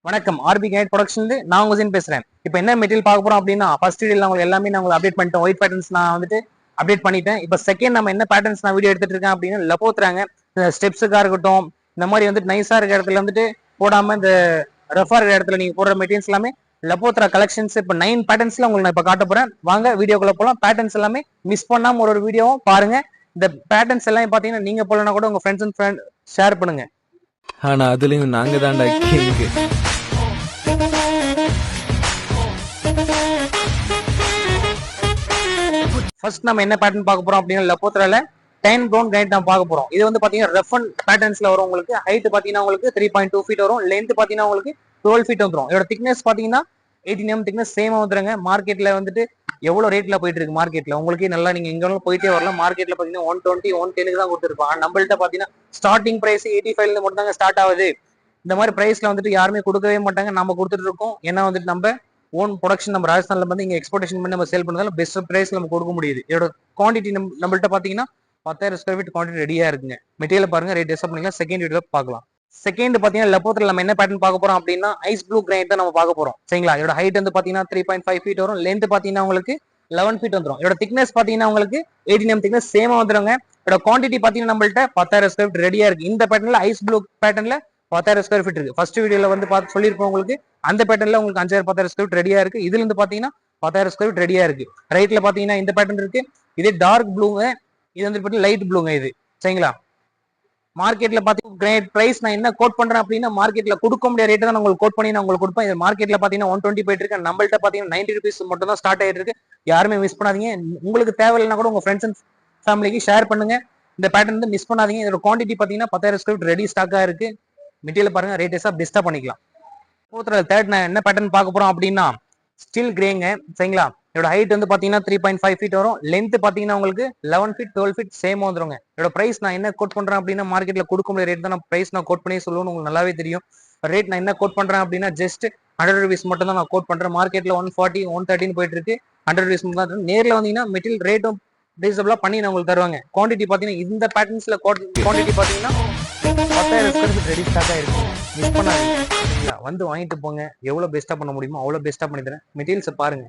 வணக்கம். RB guide ப்ரொடக்ஷன்ல நான் உங்க ஜீன் பேசுறேன். இப்போ என்ன மெட்டீரியல் பார்க்க போறோம் அப்படின்னா, ஃபர்ஸ்ட் வீடியோல உங்களுக்கு எல்லாமே நான் உங்களுக்கு அப்டேட் பண்ணிட்டேன். ஒயிட் பேட்டர்ன்ஸ் நான் வந்துட்டு அப்டேட் பண்ணிட்டேன். இப்போ செகண்ட் நம்ம என்ன பேட்டர்ன்ஸ் நான் வீடியோ எடுத்துட்டு இருக்கேன் அப்படின்னா, லப்போத்ராங்க ஸ்டெப்ஸுக்கா இருக்கட்டும், இந்த மாதிரி வந்துட்டு நைஸா இருக்க இடத்துல வந்துட்டு போடாம இந்த ரஃபா இருக்கிற இடத்துல நீங்க போடுற மெட்டீரியல்ஸ் எல்லாமே லப்போத்ரா கலெக்ஷன்ஸ் இப்போ 9 பேட்டர்ன்ஸ்ல உங்களுக்கு நான் இப்போ காட்ட போறேன். வாங்க வீடியோக்குள்ள போலாம். பேட்டர்ன்ஸ் எல்லாமே மிஸ் பண்ணாம ஒரு வீடியோவும் பாருங்க. இந்த பேட்டர்ன்ஸ் எல்லாம் பாத்தீங்கன்னா நீங்க போலனா கூட உங்க ஃப்ரெண்ட்ஸ் அண்ட் ஃப்ரெண்ட் ஷேர் பண்ணுங்க. ஆனா அதுலயும் நாங்க தான்டா கிங். ஃபர்ஸ்ட் நம்ம என்ன பேட்டர்ன் பார்க்க போறோம் அப்படின்னா லப்போத்ரால டைன் ப்ரௌன் கிரைண்ட் நம்ம பார்க்க போறோம். இது வந்து பாத்தீங்கன்னா ரெஃபன் பேட்டர்ன்ஸ்ல வரும். உங்களுக்கு ஹைட் பாத்தீங்கன்னா உங்களுக்கு 3.2 ஃபீட் வரும். லென்த் பாத்தீங்கன்னா உங்களுக்கு 12 ஃபீட் வந்துரும். இதோட திக்னஸ் பாத்தீங்கன்னா 18 mm திக்னஸ் சேமா வந்துருங்க. மார்க்கெட்ல வந்துட்டு எவ்வளவு ரேட்ல போயிட்டு இருக்கு மார்க்கெட்ல உங்களுக்கு நல்லா நீங்க எங்க போயிட்டே வரலாம். மார்க்கெட்ல பாத்தீங்கன்னா 120 110 தான் கொடுத்துருப்பாங்க. நம்மள்ட்ட பாத்தீங்கன்னா ஸ்டார்டிங் பிரைஸ் 85 ல மட்டும் தாங்க ஸ்டார்ட் ஆகுது. இந்த மாதிரி பிரைஸ்ல வந்துட்டு யாருமே கொடுக்கவே மாட்டாங்க. நம்ம கொடுத்துட்டு இருக்கோம். ஏன்னா வந்துட்டு நம்ம ஓன் ப்ரொடக்ஷன் நம்ம ராஜஸ்தான்ல வந்து இங்க எக்ஸ்போர்டேஷன் பண்ணி நம்ம சேல் பண்ணதால பெஸ்ட் பிரைஸ்ல நம்ம கொடுக்க முடியுது. இதோட குவான்டிட்டி நம்மள்ட்ட பாத்தீங்கன்னா 10,000 ஸ்கொயர் ஃபீட் குவான்டிட்டி ரெடியா இருக்குங்க. மெட்டீரியல் பாருங்க, ரேட் டிஸ்கஸ் பண்ணிக்கலாம். செகண்ட் வீடியோ பார்க்கலாம். செகண்ட் பாத்தீங்கன்னா லப்போத்ரால நம்ம என்ன பேட்டர்ன் பார்க்க போறோம் அப்படின்னா ஐஸ் ப்ளூ கிரைண்ட் தான் நம்ம பார்க்க போறோம். சரிங்களா? இதோட ஹைட் வந்து பாத்தீங்கன்னா 3.5 ஃபீட் வரும். லென்த் பாத்தீங்கன்னா உங்களுக்கு 11 ஃபீட் வந்துரும். இதோட திக்னஸ் பாத்தீங்கன்னா உங்களுக்கு 18 mm திக்னஸ் சேமா வந்துருங்க. இதோட குவான்டிட்டி பாத்தீங்கன்னா நம்மள்ட்ட 10,000 ஸ்கொயர் ஃபீட் ரெடியா இருக்கு. இந்த பேட்டர்ன்ல ஐஸ் ப்ளூ பேட்டர்ன்ல 10,000 ஸ்கொயர் ஃபீட் இருக்கு. ஃபர்ஸ்ட் வீடியோல வந்து பார்த்து சொல்லியிருப்போம் உங்களுக்கு. அந்த பேட்டர்ன்ல உங்களுக்கு 5,000 10,000 ஸ்கொயர் ஃபீட் ரெடியா இருக்கு. இதுல இருந்து பாத்தீங்கன்னா 10,000 ஸ்கொயர் ஃபீட் ரெடியா இருக்கு. ரைட்ல பாத்தீங்கன்னா இந்த பேட்டர்ன் இருக்கு. இதே டார்க் ப்ளூங்க, இது வந்து லைட் ப்ளூங்க இது. சரிங்களா? மார்க்கெட்ல பாத்தீங்கன்னா கிரேட் பிரைஸ் நான் என்ன கோட் பண்றேன் அப்படின்னா மார்க்கெட்ல கொடுக்க முடியாத ரேட் தான் நான் உங்களுக்கு கோட் பண்ணி நான் உங்களுக்கு கொடுப்பேன். இது மார்க்கெட்ல பாத்தீங்கன்னா 120 போயிட்டு இருக்கு. நம்மள்ட்ட பாத்தீங்கன்னா 90 rupees மட்டும் தான் ஸ்டார்ட் ஆயிட்டு இருக்கு. யாருமே மிஸ் பண்ணாதீங்க. உங்களுக்கு தேவையில்லைன்னா கூட உங்க ஃப்ரெண்ட்ஸ் அண்ட் ஃபேமிலிக்கு ஷேர் பண்ணுங்க. இந்த பேட்டர்ன் வந்து மிஸ் பண்ணாதீங்க. இதோட குவான்டிட்டி பாத்தீங்கன்னா 10,000 ஸ்கொயர் ஃபீட் ரெடி ஸ்டாக்கா இருக்கு. மெட்டீரியல் பாருங்க, ரேட் எல்லாம் பெஸ்டா பண்ணிக்கலாம். தேர்ட் நான் என்ன பேட்டர்ன் பார்க்க போறோம் அப்படின்னா ஸ்டில் கிரேங்க. சரிங்களா? இதோட ஹைட் வந்து பாத்தீங்கன்னா 3.5 ஃபீட் வரும். லென்த் பாத்தீங்கன்னா உங்களுக்கு 11 ஃபீட் 12 ஃபீட் சேம் வந்துருங்க. இதோட பிரைஸ் நான் என்ன கோட் பண்றேன் அப்படின்னா மார்க்கெட்ல கொடுக்க முடிய ரேட் தான் நான் பிரைஸ் நான் கோட் பண்ணி சொல்லுவேன். உங்களுக்கு நல்லாவே தெரியும். ரேட் நான் என்ன கோட் பண்றேன் அப்படின்னா ஜஸ்ட் 100 rupees மட்டும் தான் நான் கோட் பண்றேன். மார்க்கெட்ல 140 130 போயிட்டு இருக்கு. 100 rupees மட்டும் தான். நேர்ல வந்தீங்கன்னா மெட்டீரியல் ரேட்டும் ரீசனபிளா பண்ணி நான் உங்களுக்கு தருவாங்க. குவான்டிட்டி பாத்தீங்கன்னா இந்த பேட்டர்ன்ஸ்ல குவான்டிட்டி பாத்தீங்கன்னா 10,000 ஸ்கொயர் ஃபீட் ரெடி ஸ்டாக்கா இருக்கு. மிஸ் பண்ணாதீங்க. வந்து வாங்கிட்டு போங்க. எவ்வளவு பெஸ்டா பண்ண முடியுமோ அவ்வளவு பெஸ்டா பண்ணி தரேன். மெட்டீரியல்ஸ் பாருங்க.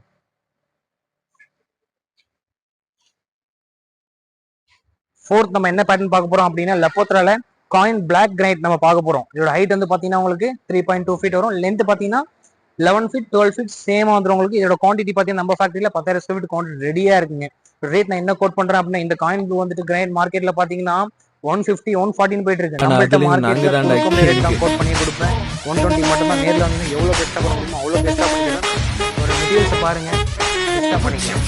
ஃபோர்த் நம்ம என்ன பேட்டர்ன் பார்க்க போறோம் அப்படின்னா லப்போத்ரால காயின் பிளாக் கிரைண்ட் நம்ம பார்க்க போறோம். இதோட ஹைட் வந்து பாத்தீங்கன்னா உங்களுக்கு 3.2 ஃபீட் வரும். லென்த் பாத்தீங்கன்னா 11 ஃபீட் 12 ஃபீட் சேமா வந்துடும் உங்களுக்கு. இதோட குவான்டிட்டி பாத்தீங்கன்னா நம்ம ஃபேக்டரியில 10,000 ஸ்கொயர் ஃபீட் குவான்டிட்டி ரெடியா இருக்குங்க. ரேட் நான் என்ன கோட் பண்றேன் அப்படின்னா இந்த காயின் ப்ளூ வந்துட்டு கிரைண்ட் மார்க்கெட்ல பாத்தீங்கன்னா 150 140 போயிட்டு இருக்கு. நம்மள்ட்ட மார்க்கெட்ல ரேட் நான் கோட் பண்ணி கொடுப்பேன். 120 மட்டும் தான். நேர்ல வந்து எவ்வளவு பெஸ்டா பண்ண முடியுமோ அவ்வளவு பெஸ்டா பண்ணிக்கிறேன். ஒரு மெட்டீரியல்ஸ் பாருங்க, பெஸ்டா பண்ணிக்கிறேன்.